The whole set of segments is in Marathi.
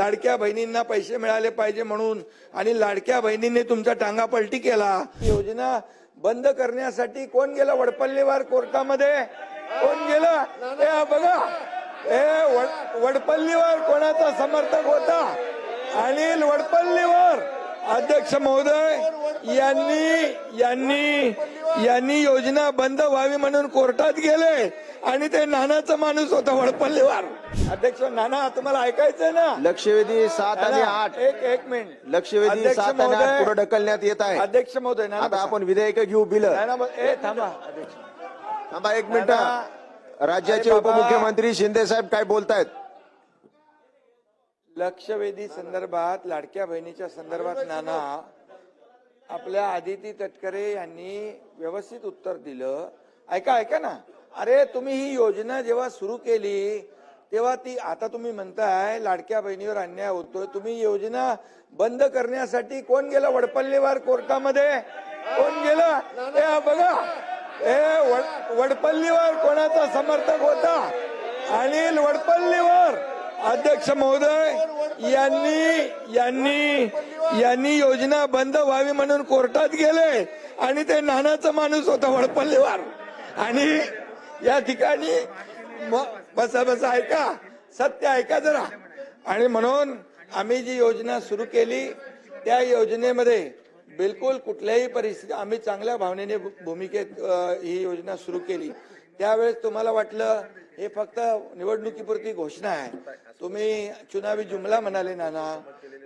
लाडक्या बहिणींना पैसे मिळाले पाहिजे म्हणून आणि लाडक्या बहिणींनी तुमचा टांगा पलटी केला। योजना बंद करण्यासाठी कोण गेला वडपल्लीवर कोर्टामध्ये? कोण गेला? हे बघा, हे वडपल्लीवर कोणाचा समर्थक होता? अनिल वडपल्लीवर अध्यक्ष महोदय यांनी योजना बंद व्हावी म्हणून कोर्टात गेले आणि ते नानाचा माणूस होता वडपल्लीवर। अध्यक्ष नाना, तुम्हाला ऐकायचंय ना? लक्षवेधी 7 आणि 8 एक मिनिट, लक्षवेधी 7 आणि 8 पुढे ढकलण्यात येत आहे। अध्यक्ष महोदय आता आपण विधेयक घेऊ बिल। थांबा अध्यक्ष, थांबा एक मिनिट। राज्याचे उपमुख्यमंत्री शिंदे साहेब काय बोलतायत? लक्षवेधी संदर्भात, लाडक्या बहिणीच्या संदर्भात नाना आपल्या आदिती तटकरे यांनी व्यवस्थित उत्तर दिलं। ऐका ना, अरे तुम्ही ही योजना जेव्हा सुरू केली तेव्हा ती, आता तुम्ही म्हणताय लाडक्या बहिणीवर अन्याय होतोय, तुम्ही योजना बंद करण्यासाठी कोण गेला वडपल्लीवर कोर्टामध्ये? कोण गेला? हे बघा, हे वडपल्लीवर कोणाचा समर्थक होता? अनिल वडपल्लीवर अध्यक्ष महोदय यांनी योजना बंद व्हावी म्हणून कोर्टात गेले आणि ते नानाचा माणूस होता वडपल्लीवर। आणि या ठिकाणी बसा ऐका, सत्य ऐका जरा। आणि म्हणून आम्ही जी योजना सुरू केली त्या योजनेमध्ये बिलकुल कुठल्याही परिस्थिती, आम्ही चांगल्या भावनेने भूमिकेत ही योजना सुरू केली। त्यावेळेस तुम्हाला वाटलं हे फक्त निवडणुकीपुरती घोषणा आहे, तुम्ही चुनावी जुमला म्हणाले नाना,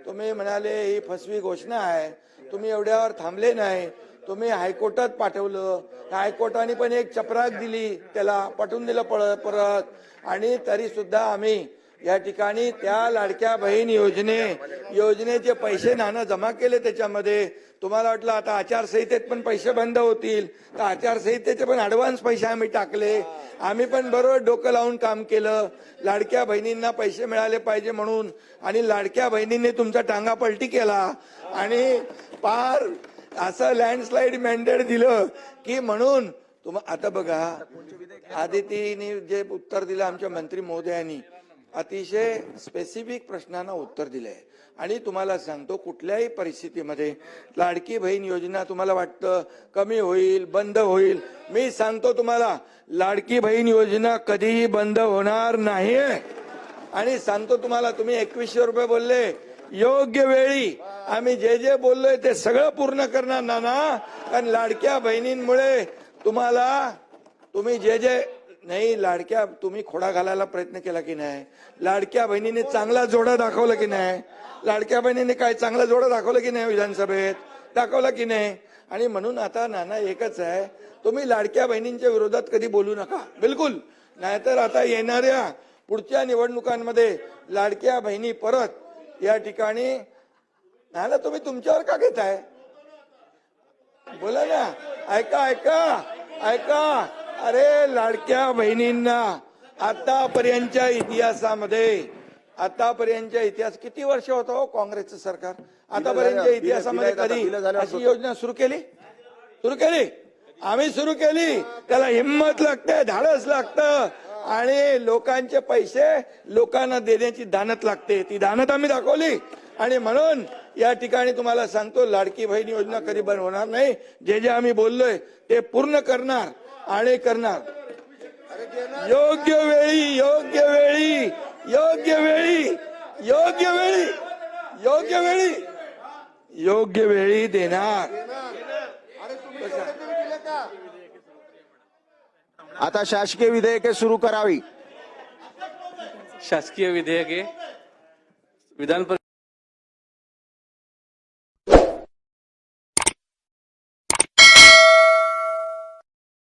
तुम्ही म्हणाले ही फसवी घोषणा आहे, तुम्ही एवढ्यावर थांबले नाही, तुम्ही हायकोर्टात पाठवलं, हायकोर्टाने पण एक चपराक दिली, त्याला पाठवून दिलं परत। आणि तरी सुद्धा आम्ही या ठिकाणी त्या लाडक्या बहीण योजनेचे पैसे नाना जमा केले त्याच्यामध्ये। तुम्हाला वाटलं आता आचारसंहितेत पण पैसे बंद होतील, तर आचारसंहितेचे पण ऍडव्हान्स पैसे आम्ही टाकले। आम्ही पण बरोबर डोकं लावून काम केलं, लाडक्या बहिणींना पैसे मिळाले पाहिजे म्हणून, आणि लाडक्या बहिणींनी तुमचा टांगा पलटी केला आणि पार असं लँडस्लाइड मॅन्डेट दिलं की म्हणून आता बघा, आदितीने जे उत्तर दिलं आमच्या मंत्री महोदयांनी, अतिशय स्पेसिफिक प्रश्नांना उत्तर दिलंय। आणि तुम्हाला सांगतो, कुठल्याही परिस्थितीमध्ये लाडकी बहीण योजना तुम्हाला वाटतं कमी होईल, बंद होईल, मी सांगतो तुम्हाला लाडकी बहीण योजना कधीही बंद होणार नाही। आणि सांगतो तुम्हाला, तुम्ही 2100 रुपये बोलले, योग्य वेळी आम्ही जे जे बोललोय ते सगळं पूर्ण करणार नाना। कारण लाडक्या बहिणींमुळे तुम्ही जे नाही, लाडक्या तुम्ही खोडा घालायला प्रयत्न केला की नाही? लाडक्या बहिणीने चांगला जोडा दाखवला की नाही? लाडक्या बहिणीने काय चांगला जोडा दाखवला की नाही? विधानसभेत दाखवला की नाही? आणि म्हणून आता नाना एकच आहे, तुम्ही लाडक्या बहिणींच्या विरोधात कधी बोलू नका, बिलकुल। नाहीतर आता येणाऱ्या पुढच्या निवडणुकांमध्ये लाडक्या बहिणी परत या ठिकाणी, नाना तुम्ही तुमच्यावर का घेताय? बोला ना, ऐका। अरे लाडक्या बहिणींना आतापर्यंतच्या इतिहास किती वर्ष होतं हो काँग्रेसचं सरकार? आतापर्यंतच्या इतिहासामध्ये कधी अशी योजना सुरू केली? आम्ही सुरू केली, त्याला हिंमत लागते, धाडस लागतं आणि लोकांचे पैसे लोकांना देण्याची दानत लागते, ती दानत आम्ही दाखवली। आणि म्हणून या ठिकाणी तुम्हाला सांगतो, लाडकी बहीण योजना कधी बंद होणार नाही, जे आम्ही बोललोय ते पूर्ण करणार आणि करणार। योग्य वेळी देणार। आता शासकीय विधेयके सुरू करावी। शासकीय विधेयके विधान